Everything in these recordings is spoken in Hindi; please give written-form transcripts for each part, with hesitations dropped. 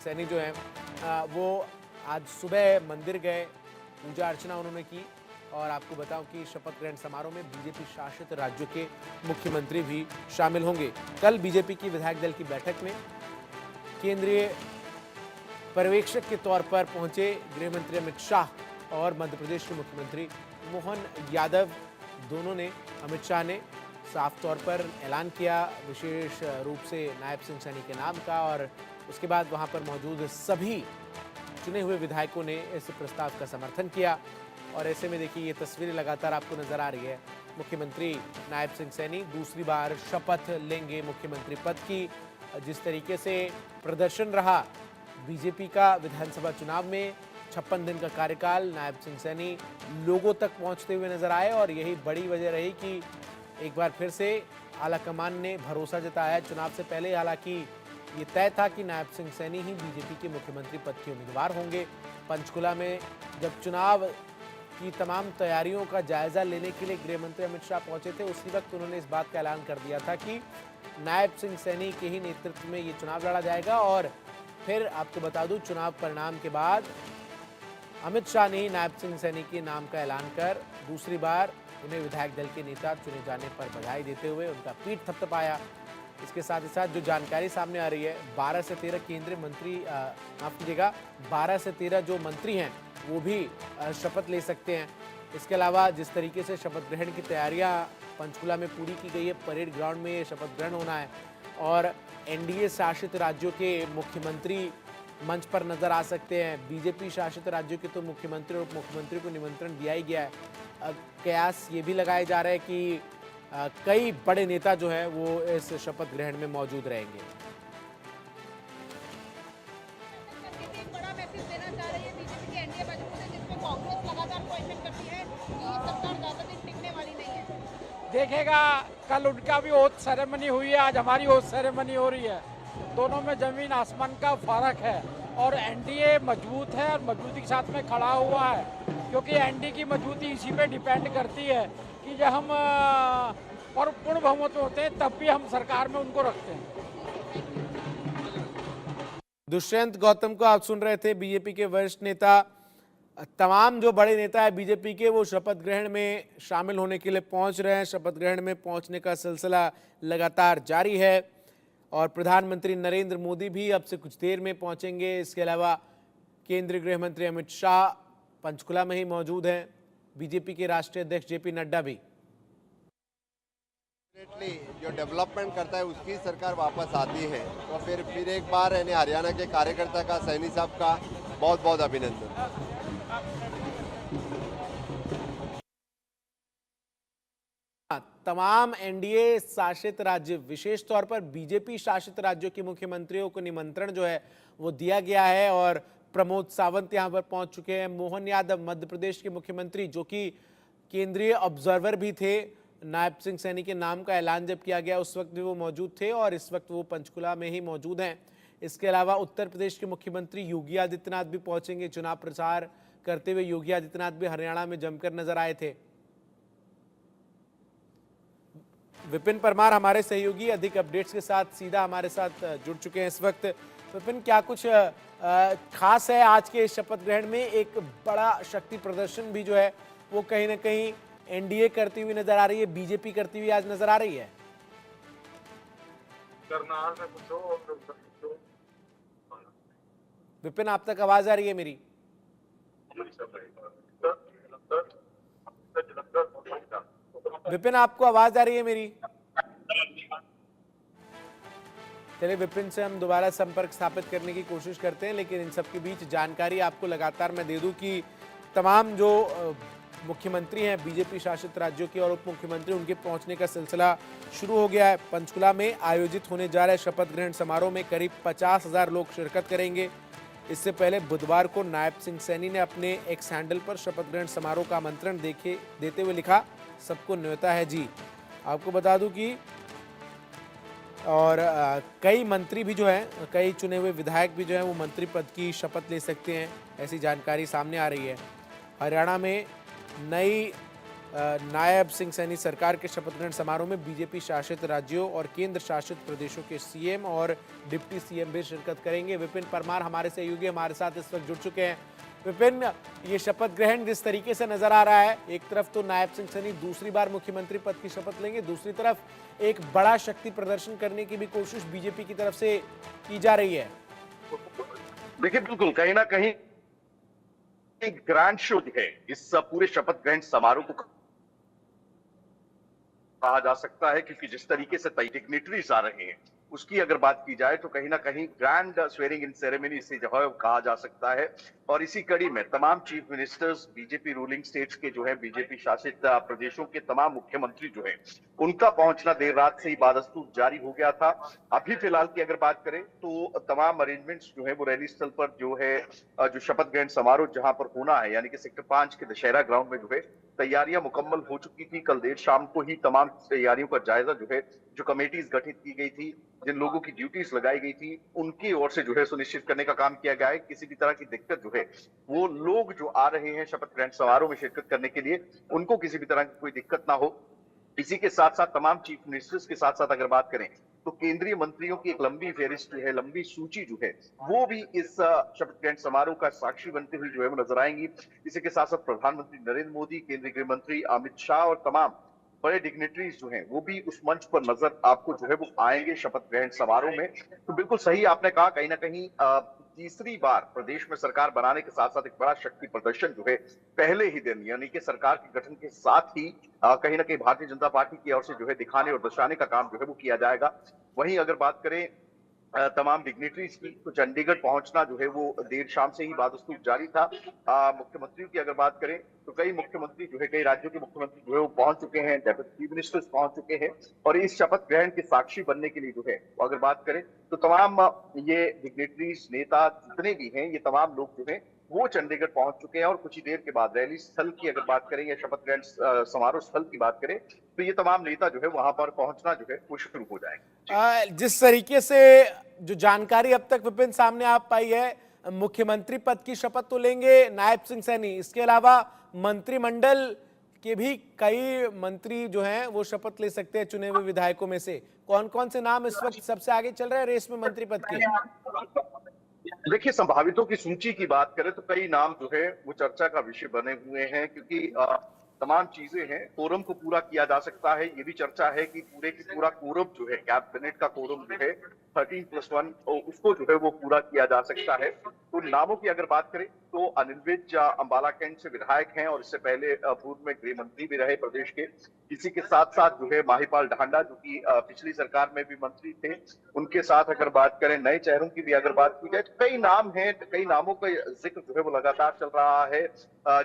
सैनी जो हैं वो आज सुबह मंदिर गए, पूजा अर्चना उन्होंने की। और आपको बताऊं कि शपथ ग्रहण समारोह में बीजेपी शासित राज्यों के मुख्यमंत्री भी शामिल होंगे। कल बीजेपी की विधायक दल की बैठक में केंद्रीय पर्यवेक्षक के तौर पर पहुंचे गृह मंत्री अमित शाह और मध्य प्रदेश के मुख्यमंत्री मोहन यादव। दोनों ने, अमित शाह ने साफ तौर पर ऐलान किया विशेष रूप से नायब सिंह सैनी के नाम का, और उसके बाद वहां पर मौजूद सभी चुने हुए विधायकों ने इस प्रस्ताव का समर्थन किया। और ऐसे में देखिए ये तस्वीरें लगातार आपको नजर आ रही है। मुख्यमंत्री नायब सिंह सैनी दूसरी बार शपथ लेंगे मुख्यमंत्री पद की। जिस तरीके से प्रदर्शन रहा बीजेपी का विधानसभा चुनाव में, 56 दिन का कार्यकाल, नायब सिंह सैनी लोगों तक पहुंचते हुए नजर आए। और यही बड़ी वजह रही कि एक बार फिर से आलाकमान ने भरोसा जताया। चुनाव से पहले हालांकि ये तय था कि नायब सिंह सैनी ही बीजेपी के मुख्यमंत्री पद के उम्मीदवार होंगे। पंचकुला में जब चुनाव की तमाम तैयारियों का जायजा लेने के लिए गृह मंत्री अमित शाह पहुंचे थे, उसी वक्त उन्होंने इस बात का ऐलान कर दिया था कि नायब सिंह सैनी के ही नेतृत्व में ये चुनाव लड़ा जाएगा। और फिर आपको बता दूं, चुनाव परिणाम के बाद अमित शाह ने ही नायब सिंह सैनी के नाम का ऐलान कर दूसरी बार उन्हें विधायक दल के नेता चुने जाने पर बधाई देते हुए उनका पीठ थपथपाया। इसके साथ ही साथ जो जानकारी सामने आ रही है, 12 से 13 केंद्रीय मंत्री, माफ कीजिएगा, 12 से 13 जो मंत्री हैं वो भी शपथ ले सकते हैं। इसके अलावा जिस तरीके से शपथ ग्रहण की तैयारियां पंचकुला में पूरी की गई है, परेड ग्राउंड में ये शपथ ग्रहण होना है और एनडीए शासित राज्यों के मुख्यमंत्री मंच पर नजर आ सकते हैं। बीजेपी शासित राज्यों के तो मुख्यमंत्री और उप मुख्यमंत्री को निमंत्रण दिया ही गया है। कयास ये भी लगाए जा रहे हैं कि कई बड़े नेता जो है वो इस शपथ ग्रहण में मौजूद रहेंगे। एक बड़ा मैसेज देना चाह रही है बीजेपी की एनडीए मजबूत है, जिसमें कांग्रेस लगातार क्वेश्चन करती है कि ये सरकार ज्यादा दिन टिकने वाली नहीं है। देखेगा, कल उनका भी ओथ सेरेमनी हुई है, आज हमारी ओथ सेरेमनी हो रही है। दोनों में जमीन आसमान का फर्क है और एनडीए मजबूत है और मजबूती के साथ में खड़ा हुआ है, क्योंकि एनडीए की मजबूती इसी पे डिपेंड करती है कि जब हम पूर्ण बहुमत में होते हैं तब भी हम सरकार में उनको रखते हैं। दुष्यंत गौतम को आप सुन रहे थे, बीजेपी के वरिष्ठ नेता। तमाम जो बड़े नेता है बीजेपी के, वो शपथ ग्रहण में शामिल होने के लिए पहुंच रहे हैं। शपथ ग्रहण में पहुंचने का सिलसिला लगातार जारी है और प्रधानमंत्री नरेंद्र मोदी भी अब से कुछ देर में पहुंचेंगे। इसके अलावा केंद्रीय गृह मंत्री अमित शाह पंचकुला में ही मौजूद हैं। बीजेपी के राष्ट्रीय अध्यक्ष जेपी नड्डा भी। जो डेवलपमेंट करता है उसकी सरकार वापस आती है, तो फिर एक बार हरियाणा के कार्यकर्ता का, सैनी साहब का बहुत बहुत अभिनंदन। तमाम एनडीए शासित राज्य, विशेष तौर पर बीजेपी शासित राज्यों के मुख्यमंत्रियों को निमंत्रण जो है वो दिया गया है और प्रमोद सावंत यहां पर पहुंच चुके हैं। मोहन यादव मध्य प्रदेश के मुख्यमंत्री, जो कि केंद्रीय ऑब्जर्वर भी थे, नायब सिंह सैनी के नाम का ऐलान जब किया गया उस वक्त भी वो मौजूद थे और इस वक्त वो पंचकुला में ही मौजूद हैं। इसके अलावा उत्तर प्रदेश के मुख्यमंत्री योगी आदित्यनाथ भी पहुंचेंगे। चुनाव प्रचार करते हुए योगी आदित्यनाथ भी हरियाणा में जमकर नजर आए थे। विपिन परमार हमारे सहयोगी अधिक अपडेट्स के साथ सीधा हमारे साथ जुड़ चुके हैं इस वक्त। विपिन, क्या कुछ खास है आज के शपथ ग्रहण में? एक बड़ा शक्ति प्रदर्शन भी जो है वो कहीं ना कहीं एनडीए करती हुई नजर आ रही है, बीजेपी करती हुई आज नजर आ रही है। विपिन, आप तक आवाज आ रही है मेरी? विपिन, आपको आवाज आ रही है मेरी? चलिए, विपिन से हम दोबारा संपर्क स्थापित करने की कोशिश करते हैं, लेकिन इन सब के बीच जानकारी आपको लगातार मैं दे दूं कि तमाम जो मुख्यमंत्री हैं बीजेपी शासित राज्यों के और उप मुख्यमंत्री, उनके पहुंचने का सिलसिला शुरू हो गया है। पंचकुला में आयोजित होने जा रहे शपथ ग्रहण समारोह में करीब 50,000 लोग शिरकत करेंगे। इससे पहले बुधवार को नायब सिंह सैनी ने अपने एक्स हैंडल पर शपथ ग्रहण समारोह का आमंत्रण देते हुए लिखा, सबको न्योता है जी। आपको बता दूं कि और कई मंत्री भी जो हैं, कई चुने हुए विधायक भी जो हैं वो मंत्री पद की शपथ ले सकते हैं, ऐसी जानकारी सामने आ रही है। हरियाणा में नई नायब सिंह सैनी सरकार के शपथ ग्रहण समारोह में बीजेपी शासित राज्यों और केंद्र शासित प्रदेशों के सीएम और डिप्टी सीएम भी शिरकत करेंगे। विपिन परमार हमारे सहयोगी हमारे साथ इस वक्त जुड़ चुके हैं। विपिन, ये शपथ ग्रहण जिस तरीके से नजर आ रहा है, एक तरफ तो नायब सिंह सैनी दूसरी बार मुख्यमंत्री पद की शपथ लेंगे, दूसरी तरफ एक बड़ा शक्ति प्रदर्शन करने की भी कोशिश बीजेपी की तरफ से की जा रही है। देखिए, बिल्कुल कहीं ना कहीं एक ग्रैंड शो है इस पूरे शपथ ग्रहण समारोह को कहा जा सकता है, क्योंकि जिस तरीके से डिग्निटरीज आ रहे हैं उसकी अगर बात की जाए तो कहीं ना कहीं ग्रैंड स्वेरिंग इन सेरेमनी से जो है कहा जा सकता है। और इसी कड़ी में तमाम chief ministers, BJP ruling states के जो है बीजेपी शासित प्रदेशों के तमाम मुख्यमंत्री जो है उनका पहुंचना देर रात से ही बादस्तूर जारी हो गया था। अभी फिलहाल की अगर बात करें तो तमाम अरेंजमेंट्स जो है वो रैली स्थल पर जो है जो शपथ ग्रहण समारोह जहां पर होना है यानी कि सेक्टर 5 के दशहरा ग्राउंड में जो है तैयारियां मुकम्मल हो चुकी थी। कल देर शाम को ही तमाम तैयारियों का जायजा जो है जो कमेटीज गठित की गई थी, जिन लोगों की ड्यूटीज लगाई गई थी, उनकी ओर से जो है सुनिश्चित करने का काम किया गया है। किसी भी तरह की दिक्कत जो है वो लोग जो आ रहे हैं शपथ ग्रहण समारोह में शिरकत करने के लिए उनको किसी भी तरह की कोई दिक्कत ना हो। इसी के साथ साथ तमाम चीफ मिनिस्टर्स के साथ साथ अगर बात करें तो केंद्रीय मंत्रियों की एक लंबी फेहरिस्त जो है, लंबी सूची जो है वो भी इस शपथ ग्रहण समारोह का साक्षी बनते हुए जो है वो नजर आएंगी। इसी के साथ साथ प्रधानमंत्री नरेंद्र मोदी, केंद्रीय गृह मंत्री अमित शाह और तमाम बड़े डिग्नेटरीज जो हैं वो भी उस मंच पर नजर आपको जो है वो आएंगे शपथ ग्रहण समारोह में। तो बिल्कुल सही आपने कहा, कहीं ना कहीं तीसरी बार प्रदेश में सरकार बनाने के साथ साथ एक बड़ा शक्ति प्रदर्शन जो है पहले ही दिन यानी कि सरकार के गठन के साथ ही कहीं ना कहीं भारतीय जनता पार्टी की ओर से जो है दिखाने और दर्शाने का काम जो है वो किया जाएगा। वहीं अगर बात करें तमाम डिग्नेटरीज की तो चंडीगढ़ पहुंचना जो है वो देर शाम से ही बादस्तूर जारी था। मुख्यमंत्रियों की अगर बात करें तो कई मुख्यमंत्री जो है, कई राज्यों के मुख्यमंत्री जो है वो पहुंच चुके हैं, डेप्यूटी चीफ मिनिस्टर्स पहुंच चुके हैं और इस शपथ ग्रहण के साक्षी बनने के लिए जो है अगर बात करें तो तमाम ये डिग्नेटरीज, नेता जितने भी हैं, ये तमाम लोग जो है वो चंडीगढ़ पहुंच चुके हैं। और कुछ ही देर के बाद रैली स्थल की अगर बात करें या शपथ ग्रहण समारोह स्थल की बात करें तो ये तमाम नेता जो है वहां पर पहुंचना जो है वो शुरू हो जाएंगे। जिस तरीके से जो जानकारी अब तक विपिन सामने आ पाई है, मुख्यमंत्री पद की शपथ तो लेंगे नायब सिंह सैनी, इसके अलावा मंत्रिमंडल के भी कई मंत्री जो हैं वो शपथ ले सकते हैं चुने हुए विधायकों में से। कौन कौन से नाम इस वक्त सबसे आगे चल रहे हैं रेस में मंत्री पद के? देखिए, संभावितों की सूची की बात करें तो कई नाम जो है वो चर्चा का विषय बने हुए हैं, क्योंकि तमाम चीजें हैं। कोरम को पूरा किया जा सकता है, ये भी चर्चा है कि पूरे की पूरा कोरम जो है, कैबिनेट का कोरम जो है 13+1 उसको जो है वो पूरा किया जा सकता है। तो नामों की अगर बात करें तो अनिल विज अंबाला कैंट से विधायक हैं और इससे पहले पूर्व में गृह मंत्री भी रहे प्रदेश के। इसी के साथ साथ जो है माहिपाल ढांडा जो कि पिछली सरकार में भी मंत्री थे, उनके साथ अगर बात करें नए चेहरों की भी अगर बात की जाए तो कई नाम हैं, कई नामों का जिक्र जो है वो लगातार चल रहा है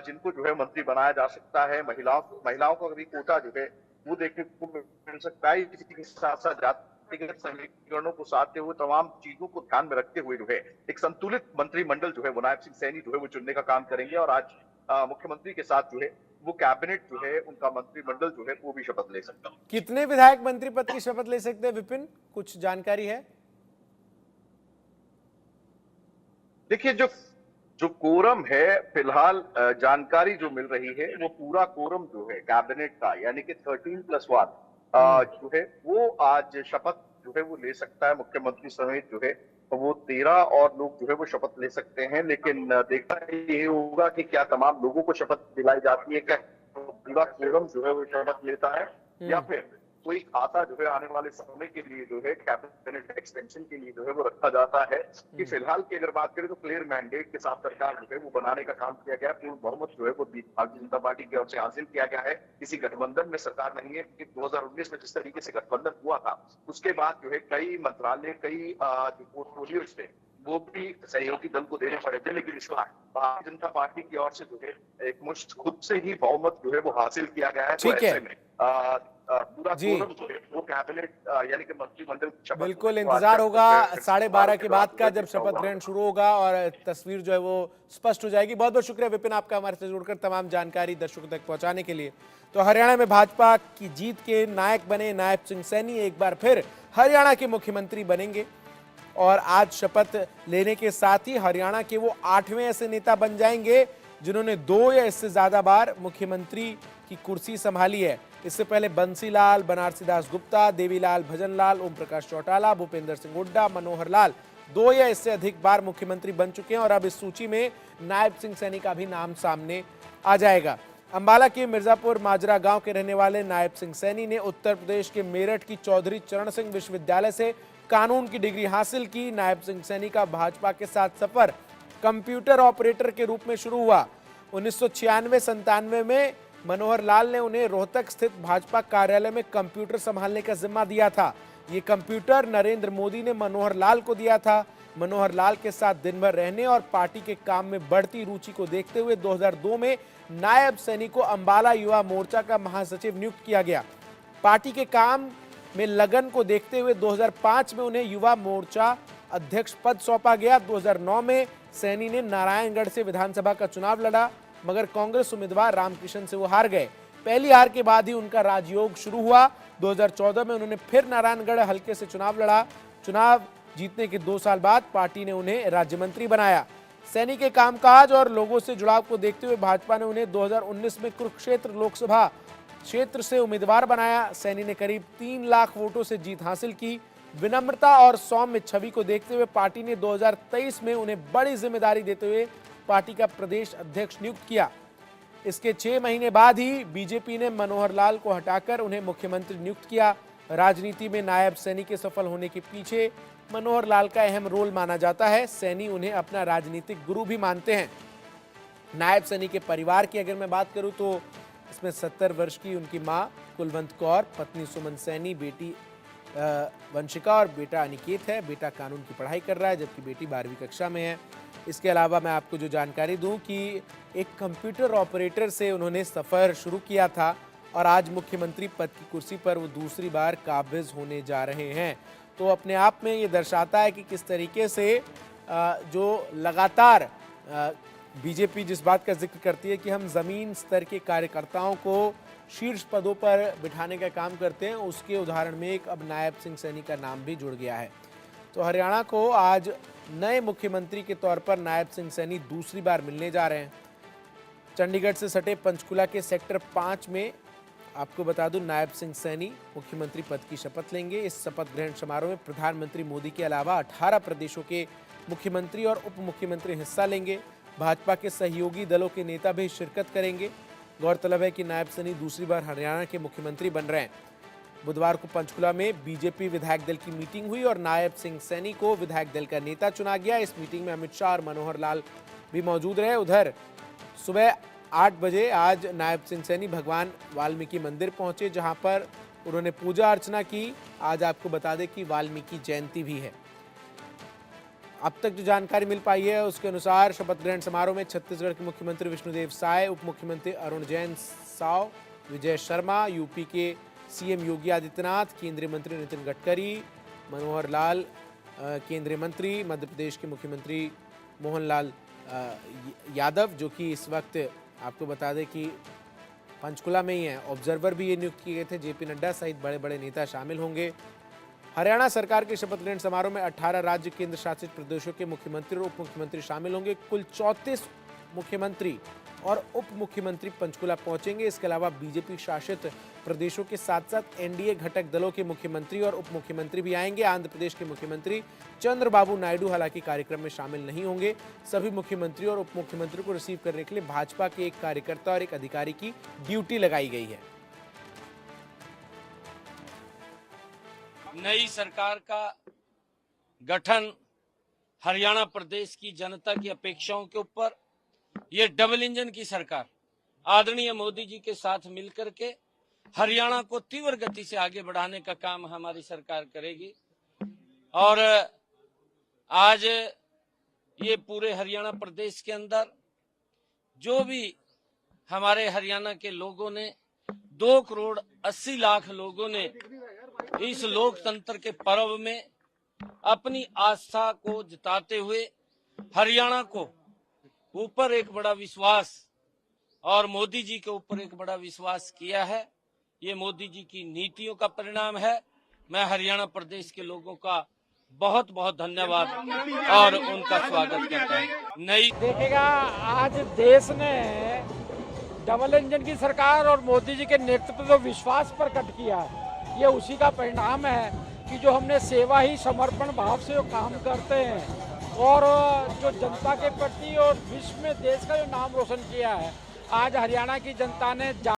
जिनको जो है मंत्री बनाया जा सकता है। महिलाओं का भी कोटा जो है वो देखने को मिल सकता है। इसी के साथ साथ जातिगत समीकरणों को साधते हुए तमाम चीजों को ध्यान में रखते हुए जो है एक संतुलित मंत्रिमंडल जो है वो नायब सिंह सैनी जो है वो चुनने का काम करेंगे और आज मुख्यमंत्री के साथ जो है वो कैबिनेट जो है उनका मंत्रिमंडल जो है वो भी शपथ ले सकता है। कितने विधायक मंत्री पद की शपथ ले सकते हैं विपिन, कुछ जानकारी है? देखिए, जो कोरम है फिलहाल जानकारी जो मिल रही है वो पूरा कोरम जो है कैबिनेट का यानी कि 13+1 जो है वो आज शपथ जो है वो ले सकता है। मुख्यमंत्री समेत जो है वो 13 और लोग जो है वो शपथ ले सकते हैं, लेकिन देखना ये होगा कि क्या तमाम लोगों को शपथ दिलाई जाती है, क्या पूरा कोरम जो है वो शपथ लेता है या फिर कोई खाता जो है आने वाले समय के लिए जो है कैबिनेट एक्सटेंशन के लिए जो है वो रखा जाता है। कि फिलहाल की अगर बात करें तो क्लियर मैंडेट के साथ सरकार जो है वो बनाने का काम किया गया है। पूर्ण बहुमत जो है वो भारतीय जनता पार्टी की ओर से हासिल किया गया है। किसी गठबंधन में सरकार नहीं है, क्योंकि 2019 में जिस तरीके से गठबंधन हुआ था उसके बाद जो है कई मंत्रालय, कई पोर्टफोलियो थे वो भी सहयोगी दल को देने पड़े थे, लेकिन इस बार भारतीय जनता पार्टी की ओर से जो है एक मुश्त खुद से ही बहुमत जो है वो हासिल किया गया है। तो ऐसे में पूरा कोरम जो है वो कैबिनेट यानी कि मंत्रिमंडल शपथ बिल्कुल इंतजार होगा 12:30 के बाद का, जब शपथ ग्रहण शुरू होगा और तस्वीर जो है वो स्पष्ट हो जाएगी। बहुत बहुत शुक्रिया विपिन आपका हमारे से जुड़कर तमाम जानकारी दर्शकों तक पहुंचाने के लिए। तो हरियाणा में भाजपा की जीत के नायक बने नायब सिंह सैनी एक बार फिर हरियाणा के मुख्यमंत्री बनेंगे और आज शपथ लेने के साथ ही हरियाणा के वो 8वें ऐसे नेता बन जाएंगे जिन्होंने 2 या इससे ज्यादा बार मुख्यमंत्री की कुर्सी संभाली है। इससे पहले बंसीलाल, बनारसी दास गुप्ता, देवीलाल भजनलाल, ओम प्रकाश चौटाला, भूपेंद्र सिंह हुड्डा, मनोहर लाल 2 या इससे अधिक बार मुख्यमंत्री बन चुके हैं और अब इस सूची में नायब सिंह सैनी का भी नाम सामने आ जाएगा। अंबाला के मिर्जापुर माजरा गांव के रहने वाले नायब सिंह सैनी ने उत्तर प्रदेश के मेरठ की चौधरी चरण सिंह विश्वविद्यालय से कानून की डिग्री हासिल की। नायब सिंह सैनी का भाजपा के साथ सफर कंप्यूटर ऑपरेटर के रूप में शुरू हुआ। 1996-97 में मनोहर लाल ने उन्हें रोहतक स्थित भाजपा कार्यालय में कंप्यूटर संभालने का जिम्मा दिया था। ये कंप्यूटर नरेंद्र मोदी ने मनोहर लाल को दिया था। मनोहर लाल के साथ दिन भर रहने और पार्टी के काम में बढ़ती रुचि को देखते हुए 2002 में नायब सैनी को अंबाला युवा मोर्चा का महासचिव नियुक्त किया गया। पार्टी के काम में लगन को देखते हुए 2005 में उन्हें युवा मोर्चा अध्यक्ष पद सौंपा गया। 2009 में सैनी ने नारायणगढ़ से विधानसभा का चुनाव लड़ा, मगर कांग्रेस उम्मीदवार रामकिशन से वो हार गए। पहली हार के बाद ही उनका राजयोग शुरू हुआ। 2014 में उन्होंने फिर नारायणगढ़ हल्के से चुनाव लड़ा। चुनाव जीतने के 2 साल बाद पार्टी ने उन्हें राज्य मंत्री बनाया। सैनी के कामकाज और लोगों से जुड़ाव को देखते हुए भाजपा ने उन्हें 2019 में कुरुक्षेत्र लोकसभा क्षेत्र से उम्मीदवार बनाया। सैनी ने करीब 3 लाख वोटों से जीत हासिल की। विनम्रता और सौम्य छवि को देखते हुए पार्टी ने 2023 में उन्हें बड़ी जिम्मेदारी देते हुए पार्टी का प्रदेश अध्यक्ष नियुक्त किया। इसके 6 महीने बाद ही बीजेपी ने मनोहर लाल को हटाकर उन्हें मुख्यमंत्री नियुक्त किया। राजनीति में नायब सैनी के सफल होने के पीछे मनोहर लाल का अहम रोल माना जाता है। सैनी उन्हें अपना राजनीतिक गुरु भी मानते हैं। नायब सैनी के परिवार की अगर मैं बात करूं तो इसमें 70 वर्ष की उनकी मां कुलवंत कौर, पत्नी सुमन सैनी, बेटी वंशिका और बेटा अनिकेत है। बेटा कानून की पढ़ाई कर रहा है जबकि बेटी 12वीं कक्षा में है। इसके अलावा मैं आपको जो जानकारी दूं कि एक कंप्यूटर ऑपरेटर से उन्होंने सफ़र शुरू किया था और आज मुख्यमंत्री पद की कुर्सी पर वो दूसरी बार काबिज होने जा रहे हैं। तो अपने आप में ये दर्शाता है कि किस तरीके से जो लगातार बीजेपी जिस बात का जिक्र करती है कि हम ज़मीन स्तर के कार्यकर्ताओं को शीर्ष पदों पर बिठाने का काम करते हैं, उसके उदाहरण में एक अब नायब सिंह सैनी का नाम भी जुड़ गया है। तो हरियाणा को आज नए मुख्यमंत्री के तौर पर नायब सिंह सैनी दूसरी बार मिलने जा रहे हैं। चंडीगढ़ से सटे पंचकुला के सेक्टर 5 में आपको बता दूं नायब सिंह सैनी मुख्यमंत्री पद की शपथ लेंगे। इस शपथ ग्रहण समारोह में प्रधानमंत्री मोदी के अलावा 18 प्रदेशों के मुख्यमंत्री और उप मुख्यमंत्री हिस्सा लेंगे। भाजपा के सहयोगी दलों के नेता भी शिरकत करेंगे। गौरतलब है कि नायब सैनी दूसरी बार हरियाणा के मुख्यमंत्री बन रहे हैं। बुधवार को पंचकुला में बीजेपी विधायक दल की मीटिंग हुई और नायब सिंह सैनी को विधायक दल का नेता चुना गया। इस मीटिंग में अमित शाह और मनोहर लाल भी मौजूद रहे। उधर सुबह 8 बजे आज नायब सिंह सैनी भगवान वाल्मीकि मंदिर पहुंचे, जहां पर उन्होंने पूजा अर्चना की। आज आपको बता दें कि वाल्मीकि जयंती भी है। अब तक जो जानकारी मिल पाई है उसके अनुसार शपथ ग्रहण समारोह में छत्तीसगढ़ के मुख्यमंत्री विष्णुदेव साय, उप मुख्यमंत्री अरुण जैन साव, विजय शर्मा, यूपी के सीएम योगी आदित्यनाथ, केंद्रीय मंत्री नितिन गडकरी, मनोहर लाल केंद्रीय मंत्री, मध्य प्रदेश के मुख्यमंत्री मोहनलाल यादव, जो कि इस वक्त आपको बता दें कि पंचकुला में ही हैं। ऑब्जर्वर भी ये नियुक्त किए गए थे। जेपी नड्डा सहित बड़े बड़े नेता शामिल होंगे। हरियाणा सरकार के शपथ ग्रहण समारोह में 18 राज्य केंद्र शासित प्रदेशों के मुख्यमंत्री और उप मुख्यमंत्री शामिल होंगे। कुल 34 मुख्यमंत्री और उप मुख्यमंत्री पंचकुला पहुंचेंगे। इसके अलावा बीजेपी शासित प्रदेशों के साथ साथ एनडीए घटक दलों के मुख्यमंत्री और उप मुख्यमंत्री भी आएंगे। आंध्र प्रदेश के मुख्यमंत्री चंद्रबाबू नायडू हालांकि कार्यक्रम में शामिल नहीं होंगे। सभी मुख्यमंत्री और उप मुख्यमंत्री को रिसीव करने के लिए भाजपा के एक कार्यकर्ता और एक अधिकारी की ड्यूटी लगाई गई है। नई सरकार का गठन हरियाणा प्रदेश की जनता की अपेक्षाओं के ऊपर, ये डबल इंजन की सरकार आदरणीय मोदी जी के साथ मिलकर के हरियाणा को तीव्र गति से आगे बढ़ाने का काम हमारी सरकार करेगी। और आज ये पूरे हरियाणा प्रदेश के अंदर जो भी हमारे हरियाणा के लोगों ने 2,80,00,000 लोगों ने इस लोकतंत्र के पर्व में अपनी आस्था को जताते हुए हरियाणा को ऊपर एक बड़ा विश्वास और मोदी जी के ऊपर एक बड़ा विश्वास किया है। ये मोदी जी की नीतियों का परिणाम है। मैं हरियाणा प्रदेश के लोगों का बहुत बहुत धन्यवाद और उनका स्वागत करता हूँ। नई देखिएगा, आज देश ने डबल इंजन की सरकार और मोदी जी के नेतृत्व पर जो विश्वास प्रकट किया है, ये उसी का परिणाम है कि जो हमने सेवा ही समर्पण भाव से जो काम करते हैं और जो जनता के प्रति और विश्व में देश का जो नाम रोशन किया है, आज हरियाणा की जनता ने